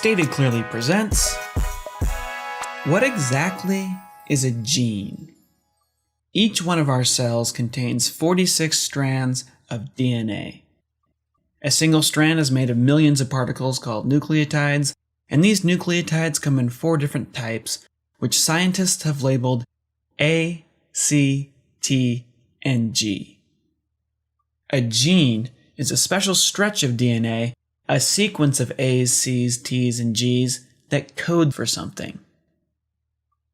Stated Clearly presents, what exactly is a gene? Each one of our cells contains 46 strands of DNA. A single strand is made of millions of particles called nucleotides, and these nucleotides come in 4 different types, which scientists have labeled A, C, T, and G. A gene is a special stretch of DNA, a sequence of A's, C's, T's, and G's that code for something.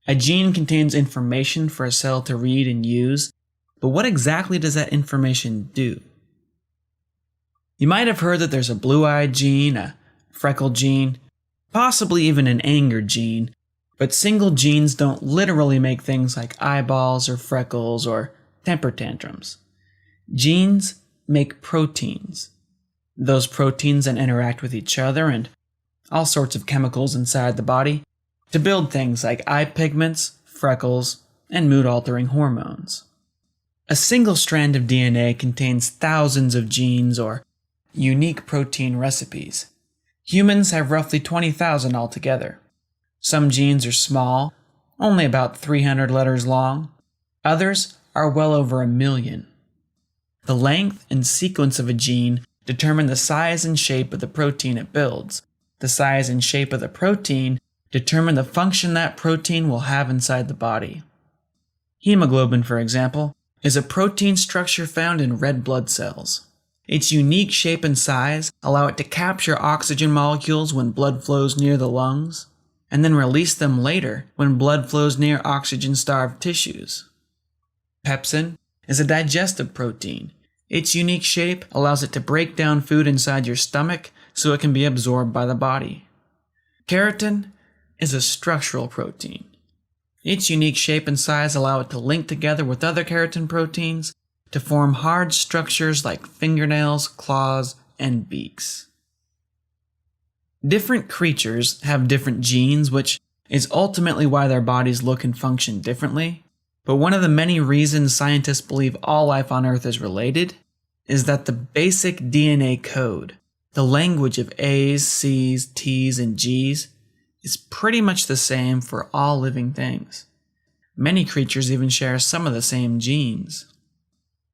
A gene contains information for a cell to read and use, but what exactly does that information do? You might have heard that there's a blue-eyed gene, a freckle gene, possibly even an anger gene, but single genes don't literally make things like eyeballs or freckles or temper tantrums. Genes make proteins. Those proteins then interact with each other and all sorts of chemicals inside the body to build things like eye pigments, freckles, and mood-altering hormones. A single strand of DNA contains thousands of genes or unique protein recipes. Humans have roughly 20,000 altogether. Some genes are small, only about 300 letters long. Others are well over 1 million. The length and sequence of a gene determine the size and shape of the protein it builds. The size and shape of the protein determine the function that protein will have inside the body. Hemoglobin, for example, is a protein structure found in red blood cells. Its unique shape and size allow it to capture oxygen molecules when blood flows near the lungs, and then release them later when blood flows near oxygen-starved tissues. Pepsin is a digestive protein. Its unique shape allows it to break down food inside your stomach so it can be absorbed by the body. Keratin is a structural protein. Its unique shape and size allow it to link together with other keratin proteins to form hard structures like fingernails, claws, and beaks. Different creatures have different genes, which is ultimately why their bodies look and function differently. But one of the many reasons scientists believe all life on Earth is related is that the basic DNA code, the language of A's, C's, T's, and G's, is pretty much the same for all living things. Many creatures even share some of the same genes.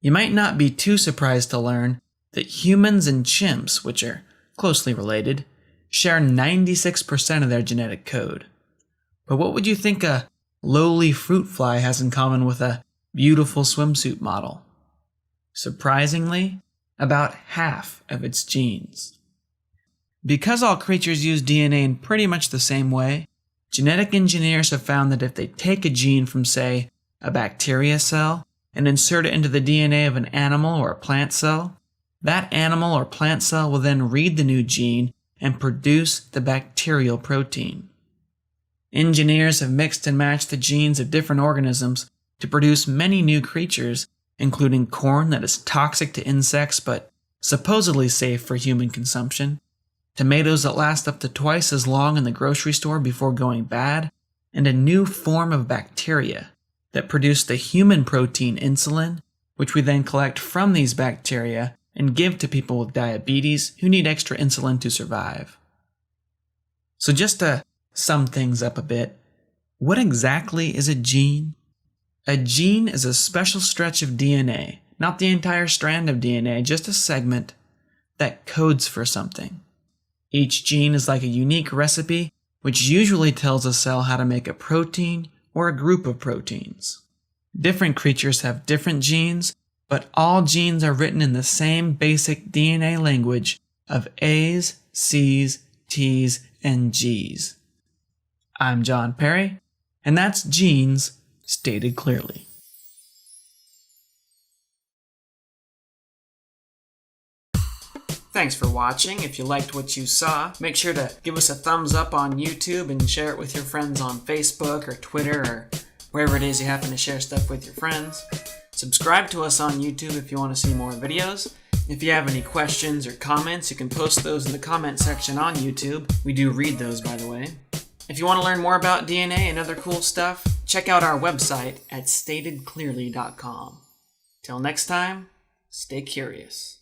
You might not be too surprised to learn that humans and chimps, which are closely related, share 96% of their genetic code. But what would you think a lowly fruit fly has in common with a beautiful swimsuit model? Surprisingly, about half of its genes. Because all creatures use DNA in pretty much the same way, genetic engineers have found that if they take a gene from, say, a bacteria cell and insert it into the DNA of an animal or a plant cell, that animal or plant cell will then read the new gene and produce the bacterial protein. Engineers have mixed and matched the genes of different organisms to produce many new creatures, including corn that is toxic to insects but supposedly safe for human consumption, tomatoes that last up to twice as long in the grocery store before going bad, and a new form of bacteria that produce the human protein insulin, which we then collect from these bacteria and give to people with diabetes who need extra insulin to survive. So just to sum things up a bit, what exactly is a gene? A gene is a special stretch of DNA, not the entire strand of DNA, just a segment that codes for something. Each gene is like a unique recipe, which usually tells a cell how to make a protein or a group of proteins. Different creatures have different genes, but all genes are written in the same basic DNA language of A's, C's, T's, and G's. I'm John Perry, and that's Genes Stated Clearly. Thanks for watching. If you liked what you saw, make sure to give us a thumbs up on YouTube and share it with your friends on Facebook or Twitter or wherever it is you happen to share stuff with your friends. Subscribe to us on YouTube if you want to see more videos. If you have any questions or comments, you can post those in the comment section on YouTube. We do read those, by the way. If you want to learn more about DNA and other cool stuff, check out our website at statedclearly.com. Till next time, stay curious.